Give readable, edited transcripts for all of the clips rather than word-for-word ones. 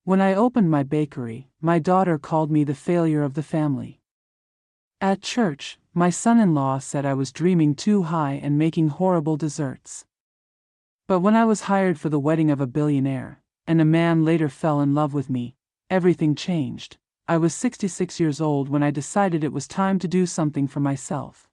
When I opened my bakery, my daughter called me the failure of the family. At church, my son-in-law said I was dreaming too high and making horrible desserts. But when I was hired for the wedding of a billionaire, and a man later fell in love with me, everything changed. I was 66 years old when I decided it was time to do something for myself.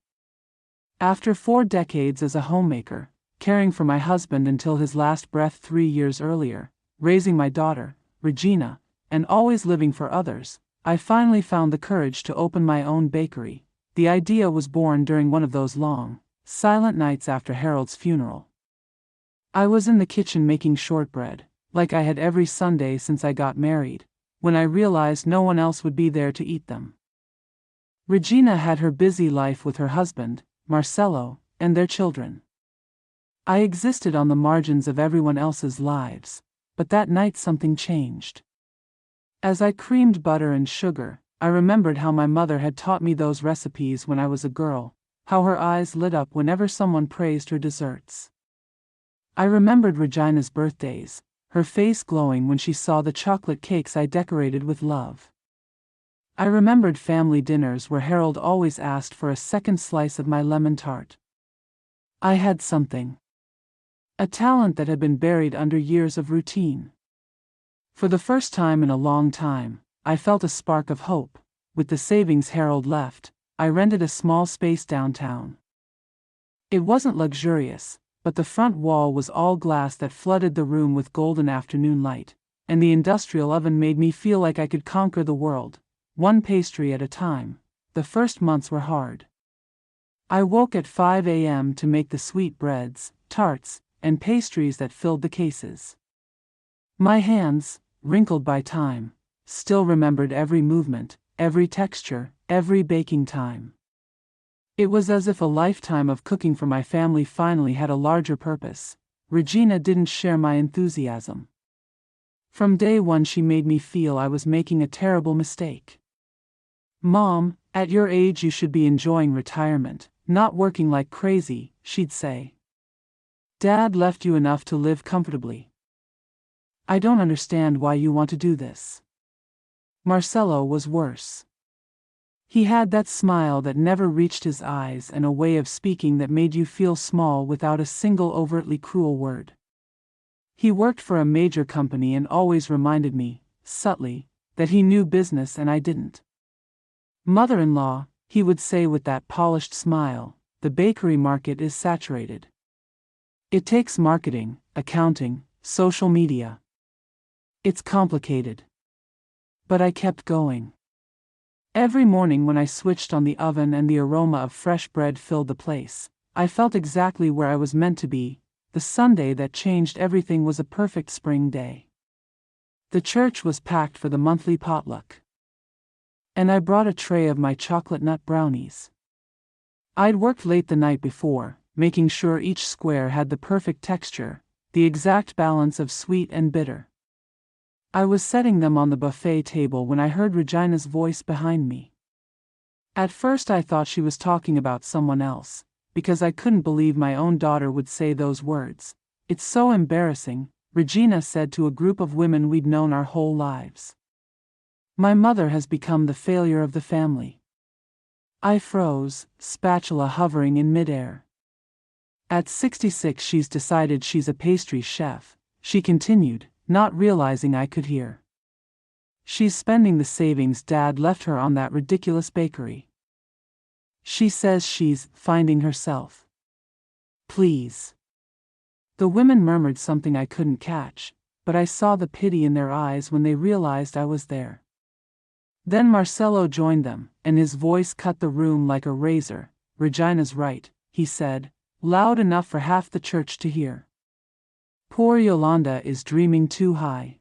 After 4 decades as a homemaker, caring for my husband until his last breath 3 years earlier, raising my daughter, Regina, and always living for others, I finally found the courage to open my own bakery. The idea was born during one of those long, silent nights after Harold's funeral. I was in the kitchen making shortbread, like I had every Sunday since I got married, when I realized no one else would be there to eat them. Regina had her busy life with her husband, Marcello, and their children. I existed on the margins of everyone else's lives, but that night something changed. As I creamed butter and sugar, I remembered how my mother had taught me those recipes when I was a girl, how her eyes lit up whenever someone praised her desserts. I remembered Regina's birthdays, her face glowing when she saw the chocolate cakes I decorated with love. I remembered family dinners where Harold always asked for a second slice of my lemon tart. I had something. A talent that had been buried under years of routine. For the first time in a long time, I felt a spark of hope. With the savings Harold left, I rented a small space downtown. It wasn't luxurious, but the front wall was all glass that flooded the room with golden afternoon light, and the industrial oven made me feel like I could conquer the world, one pastry at a time. The first months were hard. I woke at 5 a.m. to make the sweet breads, tarts, and pastries that filled the cases. My hands, wrinkled by time, still remembered every movement, every texture, every baking time. It was as if a lifetime of cooking for my family finally had a larger purpose. Regina didn't share my enthusiasm. From day one she made me feel I was making a terrible mistake. "Mom, at your age you should be enjoying retirement, not working like crazy," she'd say. "Dad left you enough to live comfortably. I don't understand why you want to do this." Marcello was worse. He had that smile that never reached his eyes and a way of speaking that made you feel small without a single overtly cruel word. He worked for a major company and always reminded me, subtly, that he knew business and I didn't. "Mother-in-law," he would say with that polished smile, "the bakery market is saturated. It takes marketing, accounting, social media. It's complicated." But I kept going. Every morning when I switched on the oven and the aroma of fresh bread filled the place, I felt exactly where I was meant to be. The Sunday that changed everything was a perfect spring day. The church was packed for the monthly potluck. And I brought a tray of my chocolate nut brownies. I'd worked late the night before, making sure each square had the perfect texture, the exact balance of sweet and bitter. I was setting them on the buffet table when I heard Regina's voice behind me. At first I thought she was talking about someone else, because I couldn't believe my own daughter would say those words. "It's so embarrassing," Regina said to a group of women we'd known our whole lives. "My mother has become the failure of the family." I froze, spatula hovering in midair. "At 66 she's decided she's a pastry chef," she continued, not realizing I could hear. "She's spending the savings Dad left her on that ridiculous bakery. She says she's finding herself." "Please." The women murmured something I couldn't catch, but I saw the pity in their eyes when they realized I was there. Then Marcello joined them, and his voice cut the room like a razor. "Regina's right," he said, loud enough for half the church to hear. "Poor Yolanda is dreaming too high.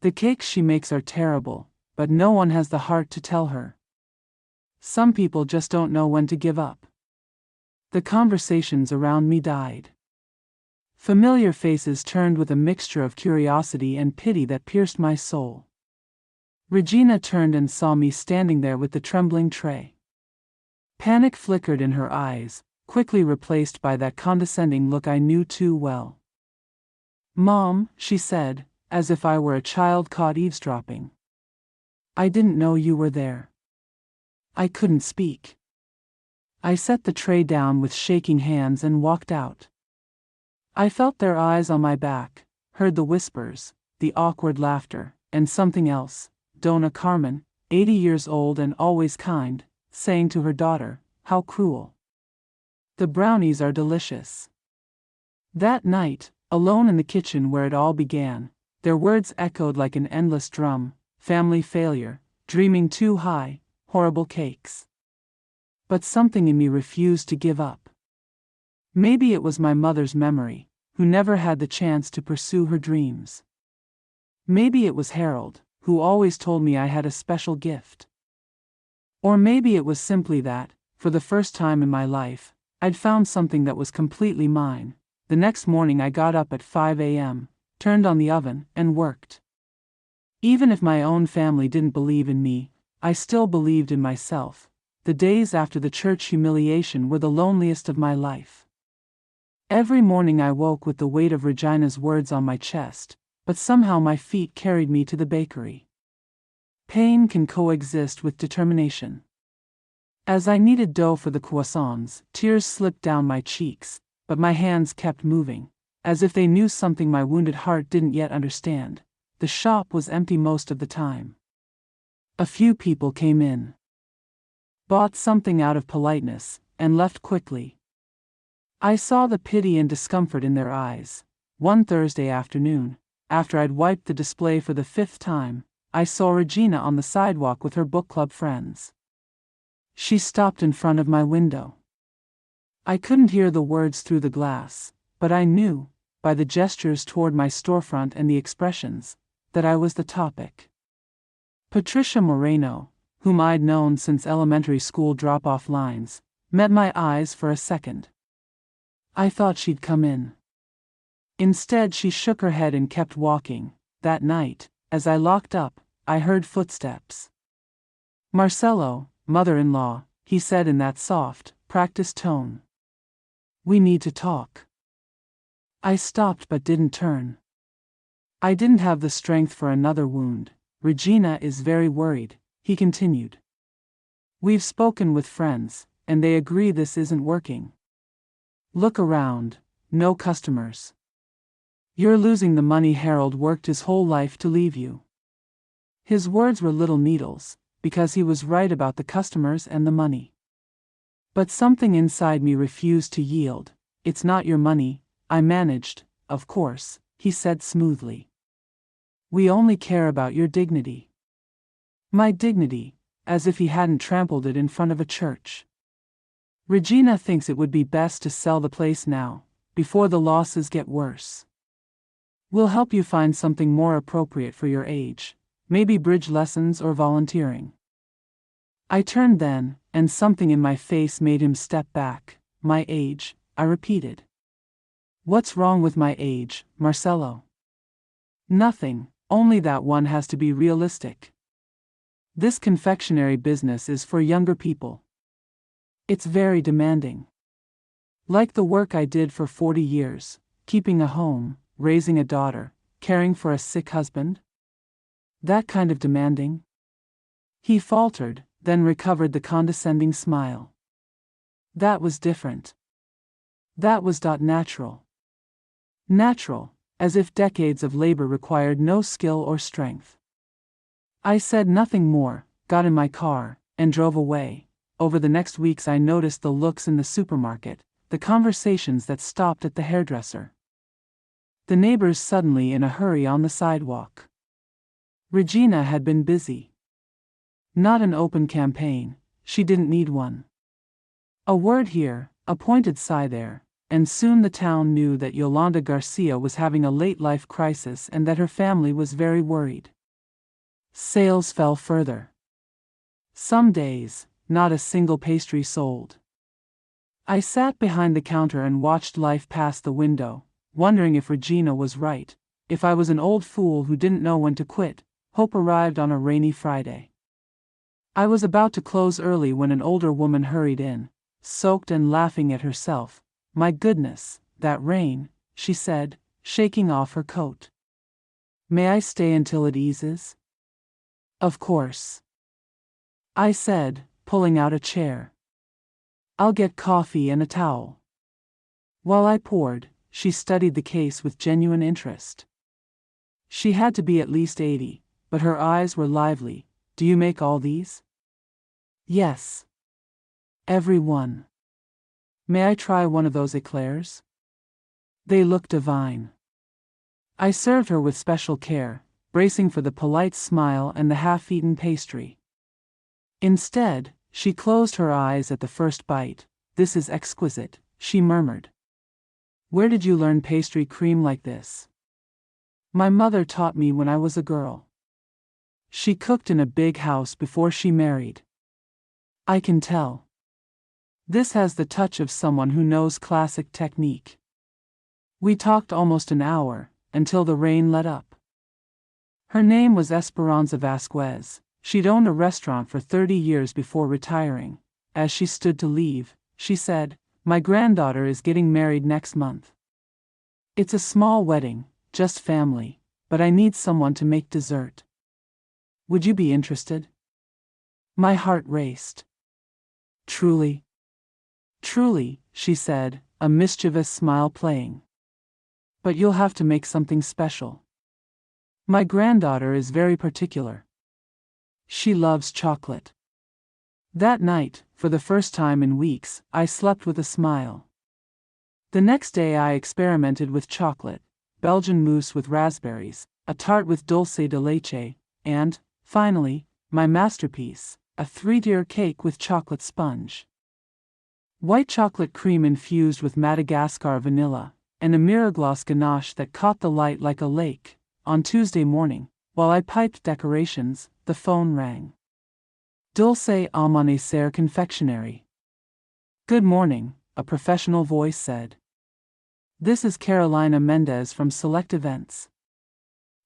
The cakes she makes are terrible, but no one has the heart to tell her. Some people just don't know when to give up." The conversations around me died. Familiar faces turned with a mixture of curiosity and pity that pierced my soul. Regina turned and saw me standing there with the trembling tray. Panic flickered in her eyes, quickly replaced by that condescending look I knew too well. "Mom," she said, as if I were a child caught eavesdropping. I didn't know you were there. I couldn't speak. I set the tray down with shaking hands and walked out. I felt their eyes on my back, heard the whispers, the awkward laughter, and something else. Donna Carmen, 80 years old and always kind, saying to her daughter, "How cruel. The brownies are delicious." That night, alone in the kitchen where it all began, their words echoed like an endless drum: family failure, dreaming too high, horrible cakes. But something in me refused to give up. Maybe it was my mother's memory, who never had the chance to pursue her dreams. Maybe it was Harold, who always told me I had a special gift. Or maybe it was simply that, for the first time in my life, I'd found something that was completely mine. The next morning I got up at 5 a.m., turned on the oven, and worked. Even if my own family didn't believe in me, I still believed in myself. The days after the church humiliation were the loneliest of my life. Every morning I woke with the weight of Regina's words on my chest, but somehow my feet carried me to the bakery. Pain can coexist with determination. As I kneaded dough for the croissants, tears slipped down my cheeks, but my hands kept moving, as if they knew something my wounded heart didn't yet understand. The shop was empty most of the time. A few people came in, bought something out of politeness, and left quickly. I saw the pity and discomfort in their eyes. One Thursday afternoon, after I'd wiped the display for the 5th time, I saw Regina on the sidewalk with her book club friends. She stopped in front of my window. I couldn't hear the words through the glass, but I knew, by the gestures toward my storefront and the expressions, that I was the topic. Patricia Moreno, whom I'd known since elementary school drop-off lines, met my eyes for a second. I thought she'd come in. Instead, she shook her head and kept walking. That night, as I locked up, I heard footsteps. "Marcelo, mother-in-law," he said in that soft, practiced tone. "We need to talk." I stopped but didn't turn. I didn't have the strength for another wound. "Regina is very worried," he continued. "We've spoken with friends, and they agree this isn't working. Look around, no customers. You're losing the money Harold worked his whole life to leave you." His words were little needles, because he was right about the customers and the money. But something inside me refused to yield. "It's not your money," I managed. "Of course," he said smoothly. "We only care about your dignity." My dignity, as if he hadn't trampled it in front of a church. "Regina thinks it would be best to sell the place now, before the losses get worse. We'll help you find something more appropriate for your age, maybe bridge lessons or volunteering." I turned then, and something in my face made him step back. "My age," I repeated. "What's wrong with my age, Marcelo?" "Nothing, only that one has to be realistic. This confectionery business is for younger people. It's very demanding. Like the work I did for 40 years, keeping a home, raising a daughter, caring for a sick husband. That kind of demanding." He faltered, then recovered the condescending smile. "That was different. That was natural. Natural, as if decades of labor required no skill or strength." I said nothing more, got in my car, and drove away. Over the next weeks I noticed the looks in the supermarket, the conversations that stopped at the hairdresser. The neighbors suddenly in a hurry on the sidewalk. Regina had been busy. Not an open campaign, she didn't need one. A word here, a pointed sigh there, and soon the town knew that Yolanda Garcia was having a late-life crisis and that her family was very worried. Sales fell further. Some days, not a single pastry sold. I sat behind the counter and watched life pass the window, wondering if Regina was right, if I was an old fool who didn't know when to quit. Hope arrived on a rainy Friday. I was about to close early when an older woman hurried in, soaked and laughing at herself. "My goodness, that rain," she said, shaking off her coat. May I stay until it eases? Of course, I said, pulling out a chair. I'll get coffee and a towel. While I poured, she studied the case with genuine interest. She had to be at least 80, but her eyes were lively. Do you make all these? Yes. Every one. May I try one of those eclairs? They look divine. I served her with special care, bracing for the polite smile and the half-eaten pastry. Instead, she closed her eyes at the first bite. This is exquisite, she murmured. Where did you learn pastry cream like this? My mother taught me when I was a girl. She cooked in a big house before she married. I can tell. This has the touch of someone who knows classic technique. We talked almost an hour, until the rain let up. Her name was Esperanza Vasquez. She'd owned a restaurant for 30 years before retiring. As she stood to leave, she said, "My granddaughter is getting married next month. It's a small wedding, just family, but I need someone to make dessert. Would you be interested?" My heart raced. Truly? Truly, she said, a mischievous smile playing. But you'll have to make something special. My granddaughter is very particular. She loves chocolate. That night, for the first time in weeks, I slept with a smile. The next day I experimented with chocolate, Belgian mousse with raspberries, a tart with dulce de leche, and, finally, my masterpiece, a 3-tier cake with chocolate sponge. White chocolate cream infused with Madagascar vanilla, and a miraglace ganache that caught the light like a lake. On Tuesday morning, while I piped decorations, the phone rang. Dulce Amanecer Confectionery. Good morning, a professional voice said. This is Carolina Mendez from Select Events.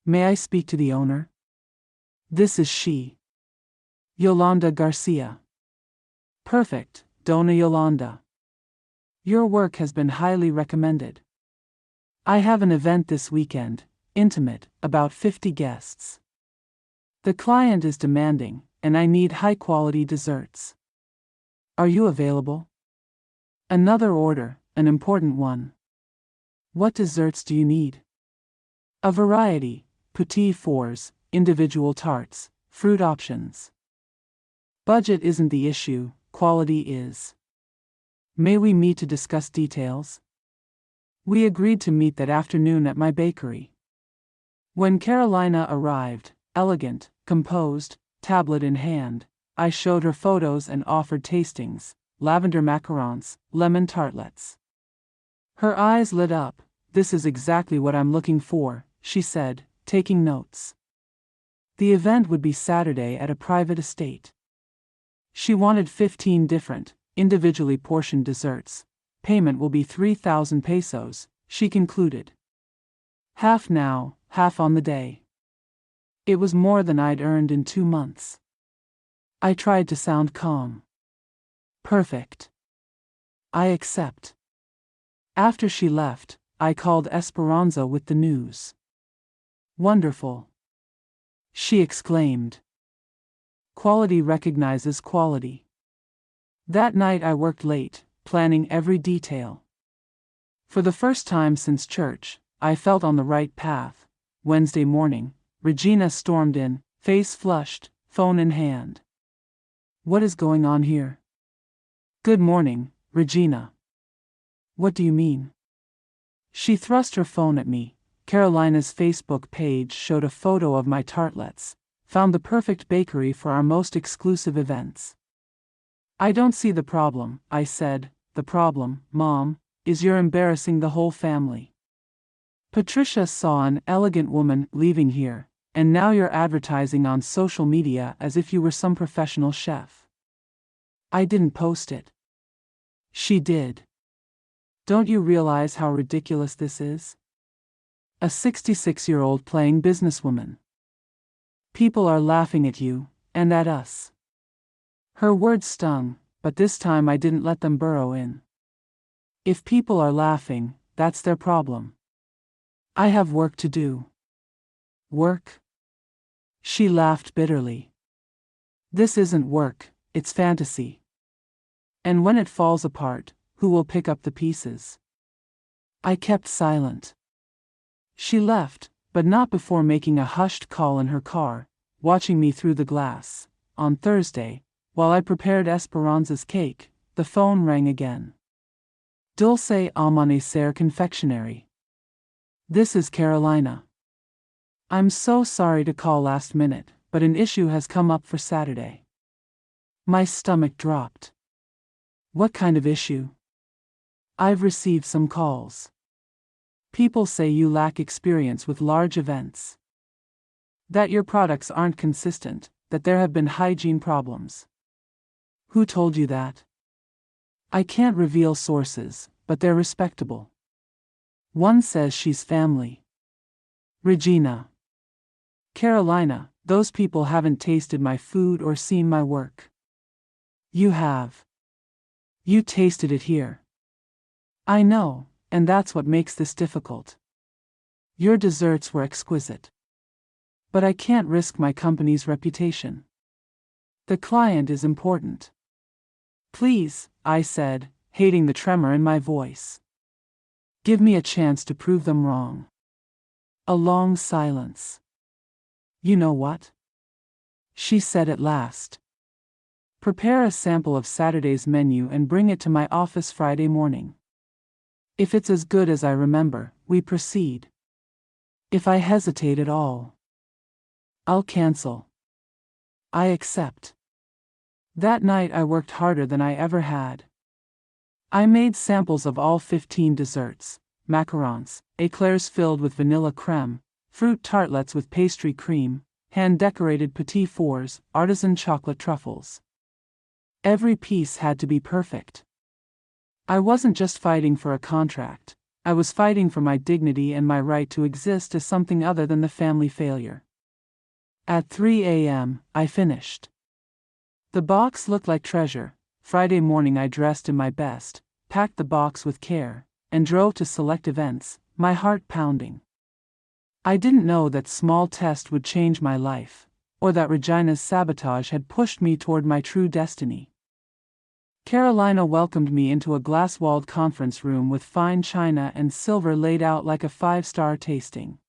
May I speak to the owner? This is she. Yolanda Garcia. Perfect, Dona Yolanda. Your work has been highly recommended. I have an event this weekend, intimate, about 50 guests. The client is demanding, and I need high-quality desserts. Are you available? Another order, an important one. What desserts do you need? A variety, petit fours, individual tarts, fruit options. Budget isn't the issue, quality is. May we meet to discuss details? We agreed to meet that afternoon at my bakery. When Carolina arrived, elegant, composed, tablet in hand, I showed her photos and offered tastings, lavender macarons, lemon tartlets. Her eyes lit up. This is exactly what I'm looking for, she said, taking notes. The event would be Saturday at a private estate. She wanted 15 different, individually portioned desserts. Payment will be 3,000 pesos, she concluded. Half now, half on the day. It was more than I'd earned in 2 months. I tried to sound calm. Perfect. I accept. After she left, I called Esperanza with the news. Wonderful. She exclaimed. Quality recognizes quality. That night I worked late, planning every detail. For the first time since church, I felt on the right path. Wednesday morning, Regina stormed in, face flushed, phone in hand. What is going on here? Good morning, Regina. What do you mean? She thrust her phone at me. Carolina's Facebook page showed a photo of my tartlets. Found the perfect bakery for our most exclusive events. I don't see the problem, I said. The problem, Mom, is you're embarrassing the whole family. Patricia saw an elegant woman leaving here, and now you're advertising on social media as if you were some professional chef. I didn't post it. She did. Don't you realize how ridiculous this is? A 66-year-old playing businesswoman. People are laughing at you, and at us. Her words stung, but this time I didn't let them burrow in. If people are laughing, that's their problem. I have work to do. Work? She laughed bitterly. This isn't work, it's fantasy. And when it falls apart, who will pick up the pieces? I kept silent. She left, but not before making a hushed call in her car, watching me through the glass. On Thursday, while I prepared Esperanza's cake, the phone rang again. Dulce Amanecer Confectionery. This is Carolina. I'm so sorry to call last minute, but an issue has come up for Saturday. My stomach dropped. What kind of issue? I've received some calls. People say you lack experience with large events. That your products aren't consistent, that there have been hygiene problems. Who told you that? I can't reveal sources, but they're respectable. One says she's family. Regina. Carolina, those people haven't tasted my food or seen my work. You have. You tasted it here. I know, and that's what makes this difficult. Your desserts were exquisite. But I can't risk my company's reputation. The client is important. Please, I said, hating the tremor in my voice. Give me a chance to prove them wrong. A long silence. You know what? She said at last. Prepare a sample of Saturday's menu and bring it to my office Friday morning. If it's as good as I remember, we proceed. If I hesitate at all, I'll cancel. I accept. That night I worked harder than I ever had. I made samples of all 15 desserts, macarons, eclairs filled with vanilla creme, fruit tartlets with pastry cream, hand-decorated petit fours, artisan chocolate truffles. Every piece had to be perfect. I wasn't just fighting for a contract, I was fighting for my dignity and my right to exist as something other than the family failure. At 3 a.m., I finished. The box looked like treasure. Friday morning I dressed in my best, packed the box with care, and drove to select events, my heart pounding. I didn't know that small test would change my life, or that Regina's sabotage had pushed me toward my true destiny. Carolina welcomed me into a glass-walled conference room with fine china and silver laid out like a five-star tasting.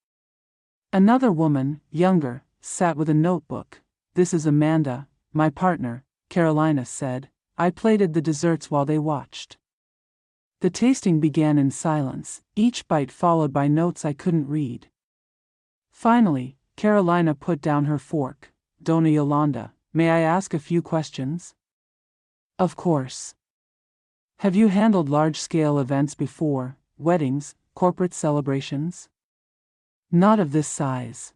Another woman, younger, sat with a notebook. This is Amanda, my partner, Carolina said. I plated the desserts while they watched. The tasting began in silence, each bite followed by notes I couldn't read. Finally, Carolina put down her fork. Dona Yolanda, may I ask a few questions? Of course. Have you handled large-scale events before, weddings, corporate celebrations? Not of this size.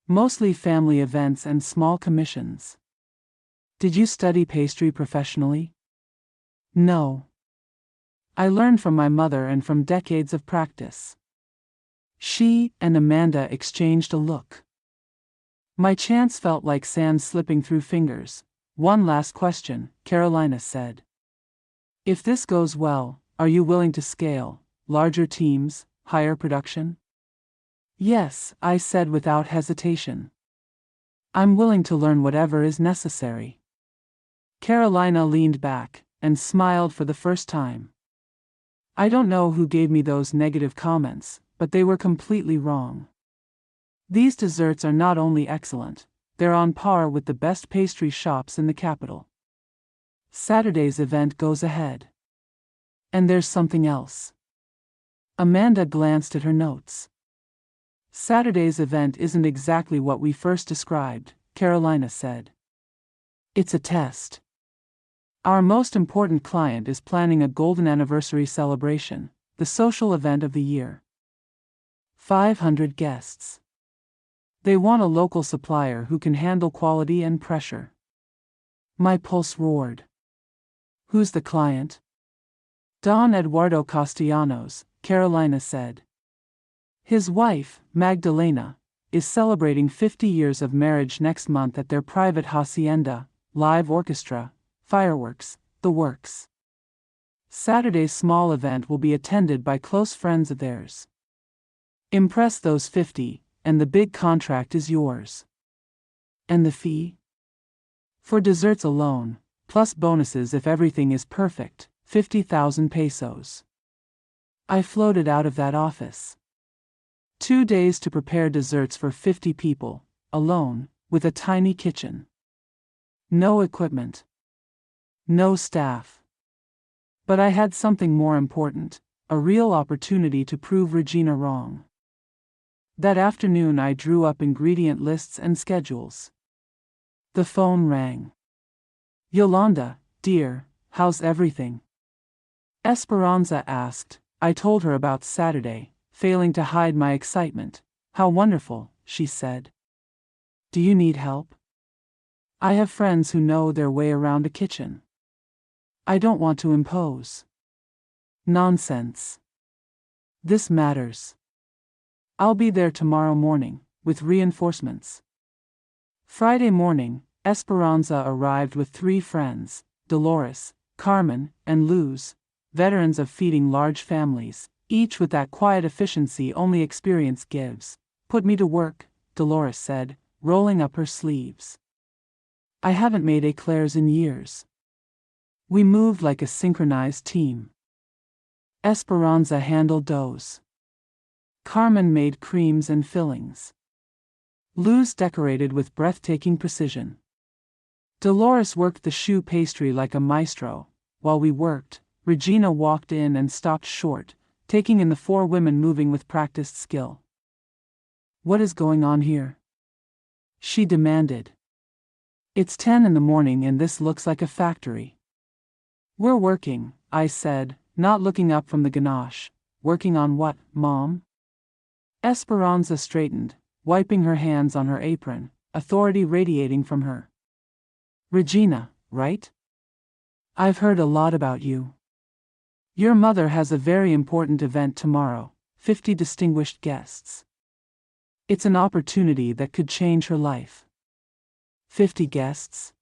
Mostly family events and small commissions. Did you study pastry professionally? No. I learned from my mother and from decades of practice. She and Amanda exchanged a look. My chance felt like sand slipping through fingers. One last question, Carolina said. If this goes well, are you willing to scale, larger teams, higher production? Yes, I said without hesitation. I'm willing to learn whatever is necessary. Carolina leaned back and smiled for the first time. I don't know who gave me those negative comments, but they were completely wrong. These desserts are not only excellent, they're on par with the best pastry shops in the capital. Saturday's event goes ahead. And there's something else. Amanda glanced at her notes. Saturday's event isn't exactly what we first described, Carolina said. It's a test. Our most important client is planning a golden anniversary celebration, the social event of the year. 500 guests. They want a local supplier who can handle quality and pressure. My pulse roared. Who's the client? Don Eduardo Castellanos, Carolina said. His wife, Magdalena, is celebrating 50 years of marriage next month at their private hacienda, live orchestra, fireworks, the works. Saturday's small event will be attended by close friends of theirs. Impress those 50, and the big contract is yours. And the fee? For desserts alone, plus bonuses if everything is perfect, 50,000 pesos. I floated out of that office. 2 days to prepare desserts for 50 people, alone, with a tiny kitchen. No equipment. No staff. But I had something more important, a real opportunity to prove Regina wrong. That afternoon I drew up ingredient lists and schedules. The phone rang. "Yolanda, dear, how's everything?" Esperanza asked. I told her about Saturday, failing to hide my excitement. "How wonderful," she said. "Do you need help?" "I have friends who know their way around a kitchen." "I don't want to impose." "Nonsense. This matters. I'll be there tomorrow morning, with reinforcements." Friday morning, Esperanza arrived with 3 friends, Dolores, Carmen, and Luz, veterans of feeding large families, each with that quiet efficiency only experience gives. "Put me to work," Dolores said, rolling up her sleeves. "I haven't made eclairs in years." We moved like a synchronized team. Esperanza handled doughs. Carmen made creams and fillings. Luz decorated with breathtaking precision. Dolores worked the choux pastry like a maestro. While we worked, Regina walked in and stopped short, taking in the 4 women moving with practiced skill. "What is going on here?" she demanded. "It's 10 in the morning and this looks like a factory." "We're working," I said, not looking up from the ganache. "Working on what, Mom?" Esperanza straightened, wiping her hands on her apron, authority radiating from her. "Regina, right? I've heard a lot about you. Your mother has a very important event tomorrow, 50 distinguished guests. It's an opportunity that could change her life." 50 guests?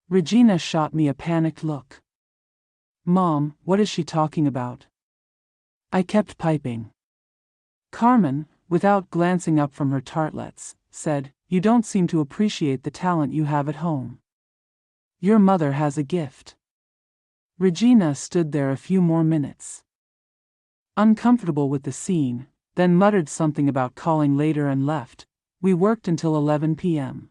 Regina shot me a panicked look. "Mom, what is she talking about?" I kept piping. Carmen, without glancing up from her tartlets, said, "You don't seem to appreciate the talent you have at home. Your mother has a gift." Regina stood there a few more minutes, uncomfortable with the scene, then muttered something about calling later and left. We worked until 11 p.m.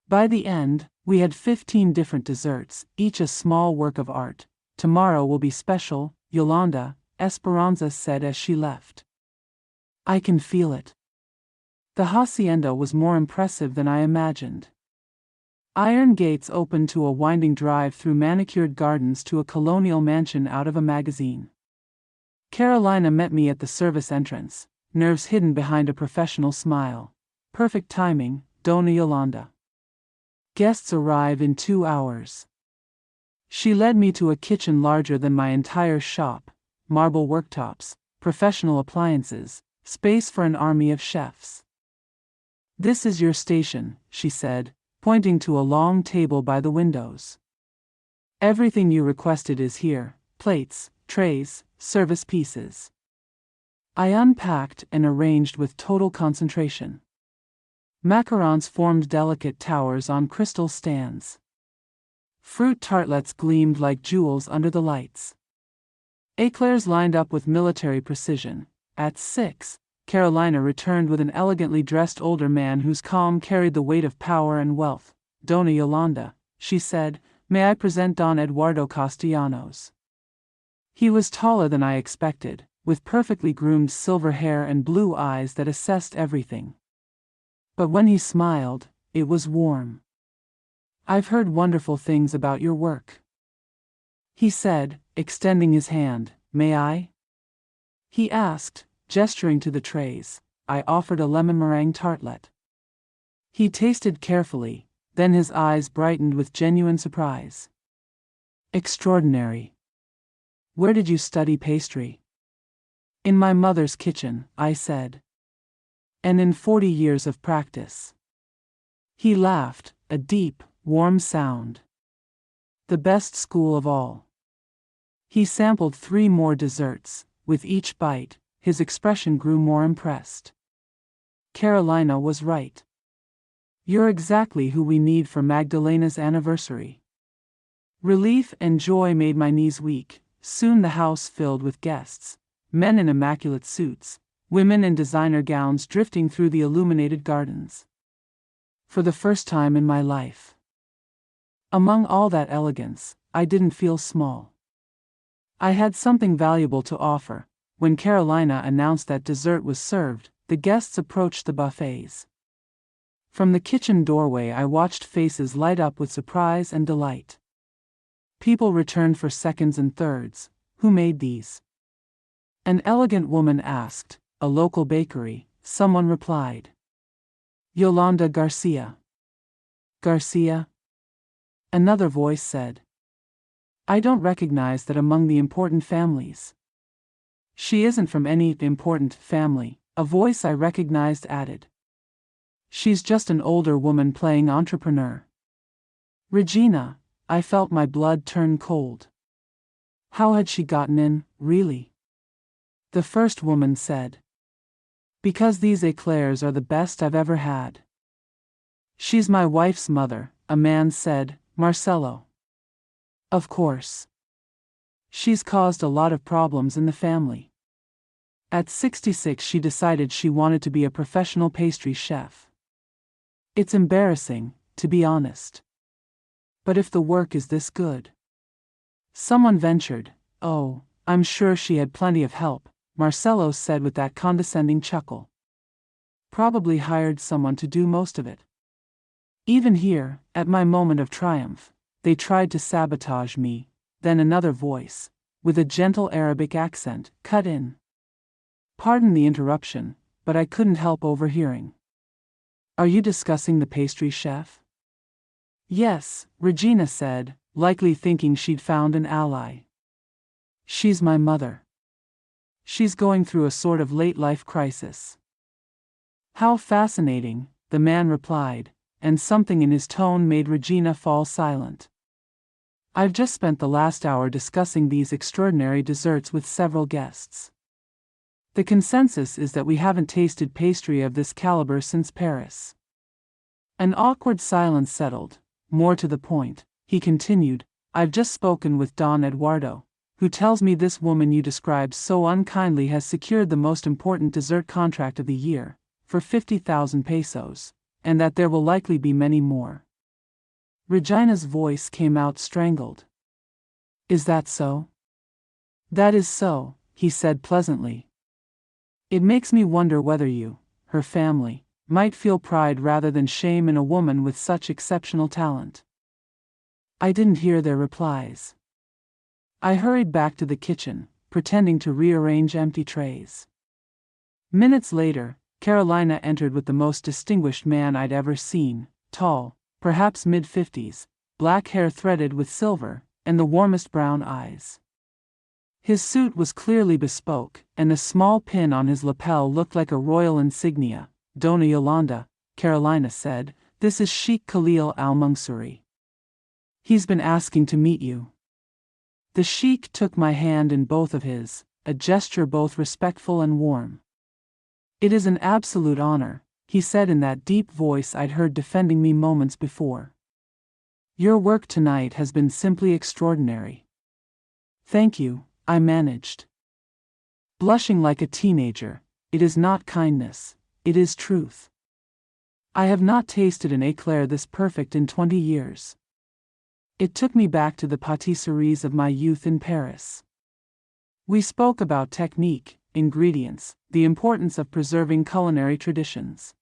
By the end, we had 15 different desserts, each a small work of art. "Tomorrow will be special, Yolanda," Esperanza said as she left. "I can feel it." The hacienda was more impressive than I imagined. Iron gates opened to a winding drive through manicured gardens to a colonial mansion out of a magazine. Carolina met me at the service entrance, nerves hidden behind a professional smile. "Perfect timing, Dona Yolanda. Guests arrive in 2 hours." She led me to a kitchen larger than my entire shop, marble worktops, professional appliances, space for an army of chefs. "This is your station," she said, pointing to a long table by the windows. "Everything you requested is here: plates, trays, service pieces." I unpacked and arranged with total concentration. Macarons formed delicate towers on crystal stands. Fruit tartlets gleamed like jewels under the lights. Eclairs lined up with military precision. At 6, Carolina returned with an elegantly dressed older man whose calm carried the weight of power and wealth. "Dona Yolanda," she said, "may I present Don Eduardo Castellanos?" He was taller than I expected, with perfectly groomed silver hair and blue eyes that assessed everything. But when he smiled, it was warm. "I've heard wonderful things about your work," he said, extending his hand. "May I?" he asked, gesturing to the trays. I offered a lemon meringue tartlet. He tasted carefully, then his eyes brightened with genuine surprise. "Extraordinary. Where did you study pastry?" "In my mother's kitchen," I said. "And in 40 years of practice." He laughed, a deep, warm sound. "The best school of all." He sampled 3 more desserts. With each bite, his expression grew more impressed. Carolina was right. You're exactly who we need for Magdalena's anniversary. Relief and joy made my knees weak. Soon the house filled with guests, men in immaculate suits, women in designer gowns drifting through the illuminated gardens. For the first time in my life, among all that elegance, I didn't feel small. I had something valuable to offer. When Carolina announced that dessert was served, the guests approached the buffets. From the kitchen doorway I watched faces light up with surprise and delight. People returned for seconds and thirds. Who made these? An elegant woman asked. A local bakery, someone replied. Yolanda Garcia. Garcia? Another voice said. I don't recognize that among the important families. She isn't from any important family, a voice I recognized added. She's just an older woman playing entrepreneur. Regina, I felt my blood turn cold. How had she gotten in, really? The first woman said. Because these eclairs are the best I've ever had. She's my wife's mother, a man said, Marcelo. Of course. She's caused a lot of problems in the family. At 66 she decided she wanted to be a professional pastry chef. It's embarrassing, to be honest. But if the work is this good. Someone ventured, oh, I'm sure she had plenty of help, Marcelo said with that condescending chuckle. Probably hired someone to do most of it. Even here, at my moment of triumph, they tried to sabotage me. Then another voice, with a gentle Arabic accent, cut in. Pardon the interruption, but I couldn't help overhearing. Are you discussing the pastry chef? Yes, Regina said, likely thinking she'd found an ally. She's my mother. She's going through a sort of late-life crisis. How fascinating, the man replied, and something in his tone made Regina fall silent. I've just spent the last hour discussing these extraordinary desserts with several guests. The consensus is that we haven't tasted pastry of this caliber since Paris. An awkward silence settled. More to the point, he continued, I've just spoken with Don Eduardo, who tells me this woman you described so unkindly has secured the most important dessert contract of the year, for 50,000 pesos, and that there will likely be many more. Regina's voice came out strangled. Is that so? That is so, he said pleasantly. It makes me wonder whether you, her family, might feel pride rather than shame in a woman with such exceptional talent. I didn't hear their replies. I hurried back to the kitchen, pretending to rearrange empty trays. Minutes later, Carolina entered with the most distinguished man I'd ever seen, tall, perhaps mid-50s, black hair threaded with silver, and the warmest brown eyes. His suit was clearly bespoke, and a small pin on his lapel looked like a royal insignia. Dona Yolanda, Carolina said, this is Sheikh Khalil al-Mansouri. He's been asking to meet you. The sheikh took my hand in both of his, a gesture both respectful and warm. It is an absolute honor, he said in that deep voice I'd heard defending me moments before. Your work tonight has been simply extraordinary. Thank you, I managed. Blushing like a teenager, it is not kindness, it is truth. I have not tasted an éclair this perfect in 20 years. It took me back to the pâtisseries of my youth in Paris. We spoke about technique, ingredients, the importance of preserving culinary traditions.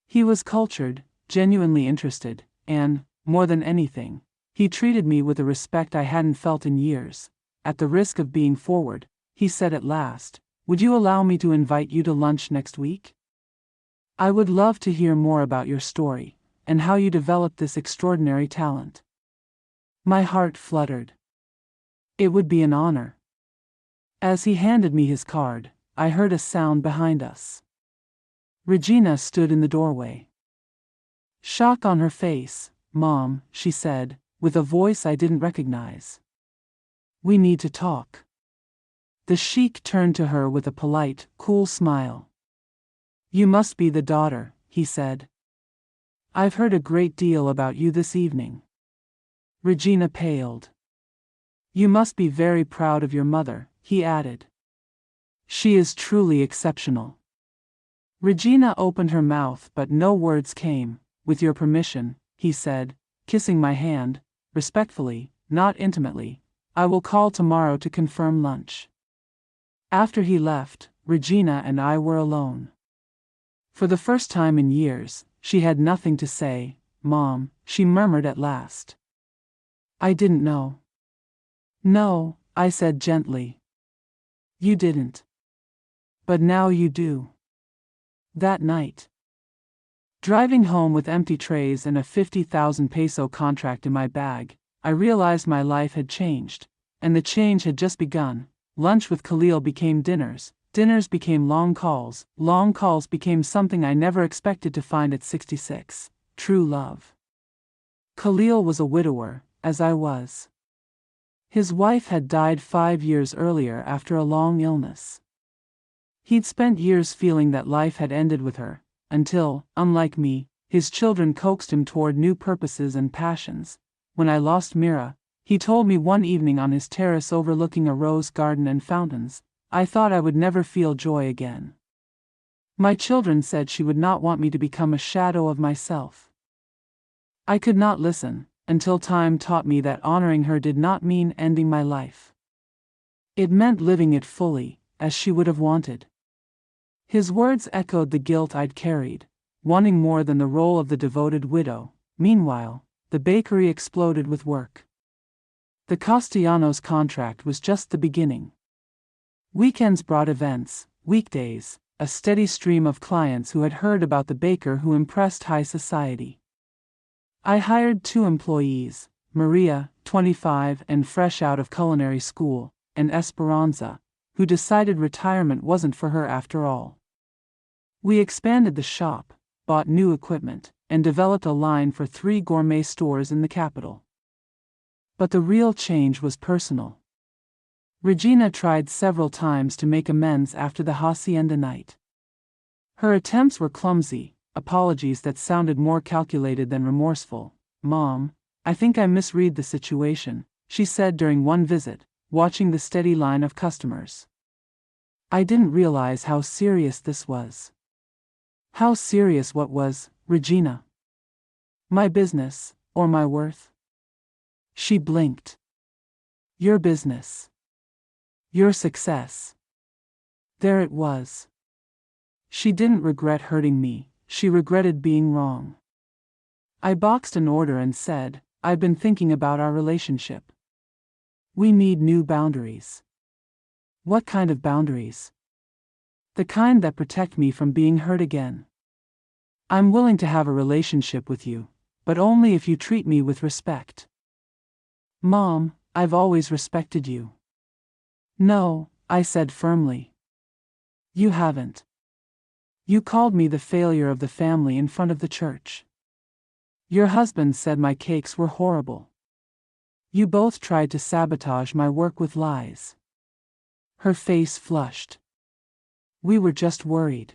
He was cultured, genuinely interested, and, more than anything, he treated me with a respect I hadn't felt in years. At the risk of being forward, he said at last, would you allow me to invite you to lunch next week? I would love to hear more about your story, and how you developed this extraordinary talent. My heart fluttered. It would be an honor. As he handed me his card, I heard a sound behind us. Regina stood in the doorway. Shock on her face, Mom, she said, with a voice I didn't recognize. We need to talk. The sheikh turned to her with a polite, cool smile. You must be the daughter, he said. I've heard a great deal about you this evening. Regina paled. You must be very proud of your mother, he added. She is truly exceptional. Regina opened her mouth but no words came. With your permission, he said, kissing my hand, respectfully, not intimately. I will call tomorrow to confirm lunch. After he left, Regina and I were alone. For the first time in years, she had nothing to say. Mom, she murmured at last. I didn't know. No, I said gently. You didn't. But now you do. That night. Driving home with empty trays and a 50,000 peso contract in my bag, I realized my life had changed, and the change had just begun. Lunch with Khalil became dinners, dinners became long calls became something I never expected to find at 66. True love. Khalil was a widower, as I was. His wife had died 5 years earlier after a long illness. He'd spent years feeling that life had ended with her, until, unlike me, his children coaxed him toward new purposes and passions. When I lost Mira, he told me one evening on his terrace overlooking a rose garden and fountains, I thought I would never feel joy again. My children said she would not want me to become a shadow of myself. I could not listen, until time taught me that honoring her did not mean ending my life. It meant living it fully, as she would have wanted. His words echoed the guilt I'd carried, wanting more than the role of the devoted widow. Meanwhile, the bakery exploded with work. The Castellanos contract was just the beginning. Weekends brought events, weekdays, a steady stream of clients who had heard about the baker who impressed high society. I hired 2 employees, Maria, 25 and fresh out of culinary school, and Esperanza, who decided retirement wasn't for her after all. We expanded the shop, bought new equipment, and developed a line for 3 gourmet stores in the capital. But the real change was personal. Regina tried several times to make amends after the hacienda night. Her attempts were clumsy, apologies that sounded more calculated than remorseful. Mom, I think I misread the situation, she said during one visit, watching the steady line of customers. I didn't realize how serious this was. How serious what was, Regina? My business, or my worth? She blinked. Your business. Your success. There it was. She didn't regret hurting me, she regretted being wrong. I boxed an order and said, I've been thinking about our relationship. We need new boundaries. What kind of boundaries? The kind that protect me from being hurt again. I'm willing to have a relationship with you, but only if you treat me with respect. Mom, I've always respected you. No, I said firmly. You haven't. You called me the failure of the family in front of the church. Your husband said my cakes were horrible. You both tried to sabotage my work with lies. Her face flushed. We were just worried.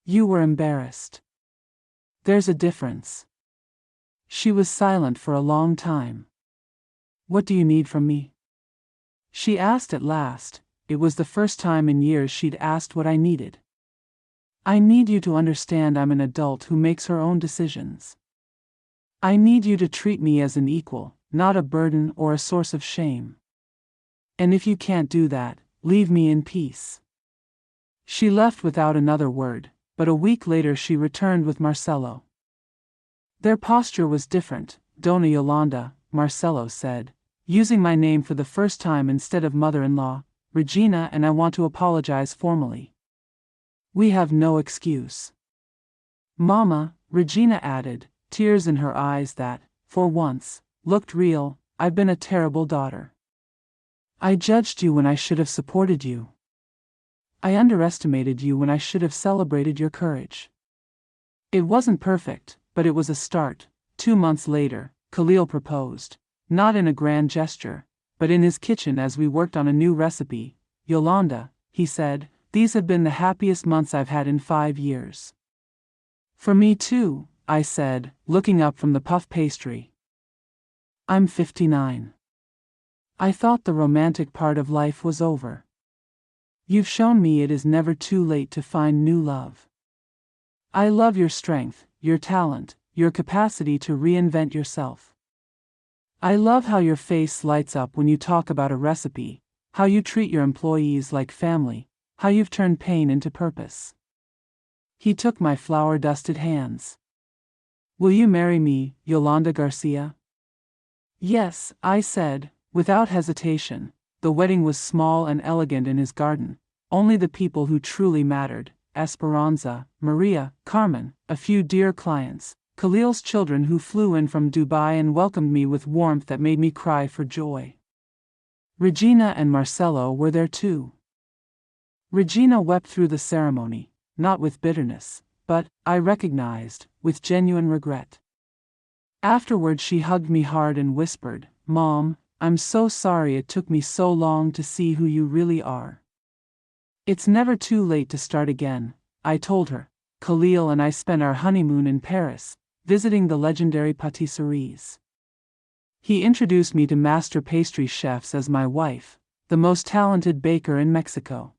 You were embarrassed. There's a difference. She was silent for a long time. What do you need from me? She asked at last. It was the first time in years she'd asked what I needed. I need you to understand I'm an adult who makes her own decisions. I need you to treat me as an equal, not a burden or a source of shame. And if you can't do that, leave me in peace. She left without another word, but a week later she returned with Marcelo. Their posture was different, Dona Yolanda, Marcelo said, using my name for the first time instead of mother-in-law. Regina and I want to apologize formally. We have no excuse. Mama, Regina added, tears in her eyes that, for once, looked real, I've been a terrible daughter. I judged you when I should have supported you. I underestimated you when I should have celebrated your courage. It wasn't perfect, but it was a start. 2 months later, Khalil proposed, not in a grand gesture, but in his kitchen as we worked on a new recipe. Yolanda, he said, these have been the happiest months I've had in 5 years. For me too, I said, looking up from the puff pastry. I'm 59. I thought the romantic part of life was over. You've shown me it is never too late to find new love. I love your strength, your talent, your capacity to reinvent yourself. I love how your face lights up when you talk about a recipe, how you treat your employees like family, how you've turned pain into purpose. He took my flour-dusted hands. Will you marry me, Yolanda Garcia? Yes, I said, without hesitation. The wedding was small and elegant in his garden. Only the people who truly mattered, Esperanza, Maria, Carmen, a few dear clients, Khalil's children who flew in from Dubai and welcomed me with warmth that made me cry for joy. Regina and Marcelo were there too. Regina wept through the ceremony, not with bitterness, but, I recognized, with genuine regret. Afterward she hugged me hard and whispered, "Mom, I'm so sorry it took me so long to see who you really are." It's never too late to start again, I told her. Khalil and I spent our honeymoon in Paris, visiting the legendary patisseries. He introduced me to master pastry chefs as my wife, the most talented baker in Mexico.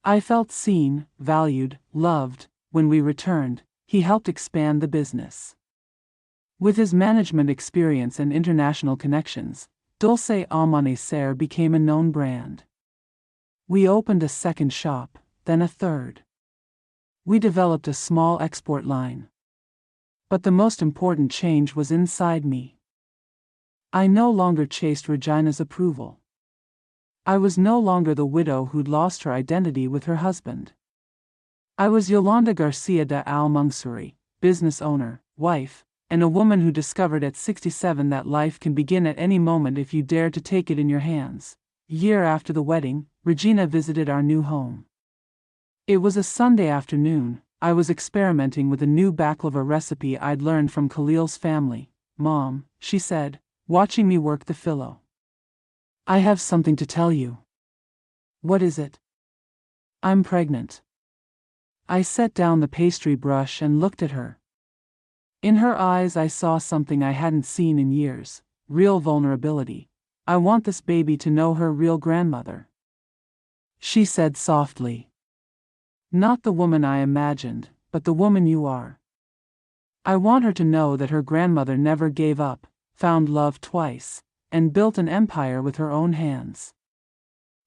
I felt seen, valued, loved. When we returned, he helped expand the business. With his management experience and international connections, Dulce Amanecer became a known brand. We opened a second shop, then a third. We developed a small export line. But the most important change was inside me. I no longer chased Regina's approval. I was no longer the widow who'd lost her identity with her husband. I was Yolanda Garcia de Al-Mansouri, business owner, wife, and a woman who discovered at 67 that life can begin at any moment if you dare to take it in your hands. A year after the wedding, Regina visited our new home. It was a Sunday afternoon. I was experimenting with a new baklava recipe I'd learned from Khalil's family. "Mom," she said, watching me work the filo. "I have something to tell you." "What is it?" "I'm pregnant." I set down the pastry brush and looked at her. In her eyes I saw something I hadn't seen in years, real vulnerability. "I want this baby to know her real grandmother," she said softly. "Not the woman I imagined, but the woman you are. I want her to know that her grandmother never gave up, found love twice, and built an empire with her own hands."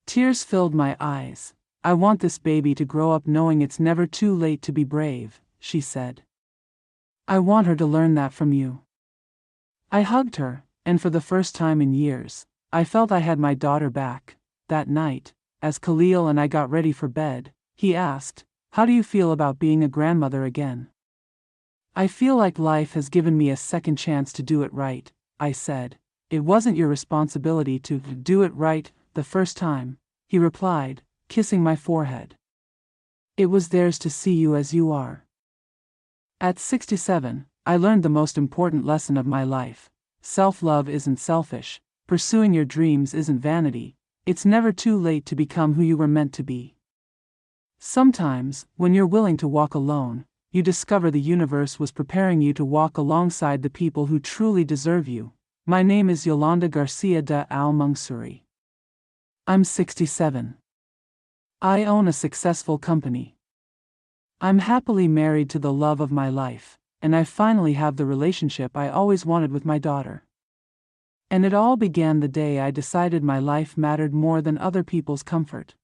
Tears filled my eyes. "I want this baby to grow up knowing it's never too late to be brave," she said. "I want her to learn that from you." I hugged her, and for the first time in years, I felt I had my daughter back. That night, as Khalil and I got ready for bed, he asked, "How do you feel about being a grandmother again?" "I feel like life has given me a second chance to do it right," I said. "It wasn't your responsibility to do it right the first time," he replied, kissing my forehead. "It was theirs to see you as you are." At 67, I learned the most important lesson of my life. Self-love isn't selfish. Pursuing your dreams isn't vanity. It's never too late to become who you were meant to be. Sometimes, when you're willing to walk alone, you discover the universe was preparing you to walk alongside the people who truly deserve you. My name is Yolanda Garcia de Al-Mansouri. I'm 67. I own a successful company. I'm happily married to the love of my life, and I finally have the relationship I always wanted with my daughter. And it all began the day I decided my life mattered more than other people's comfort.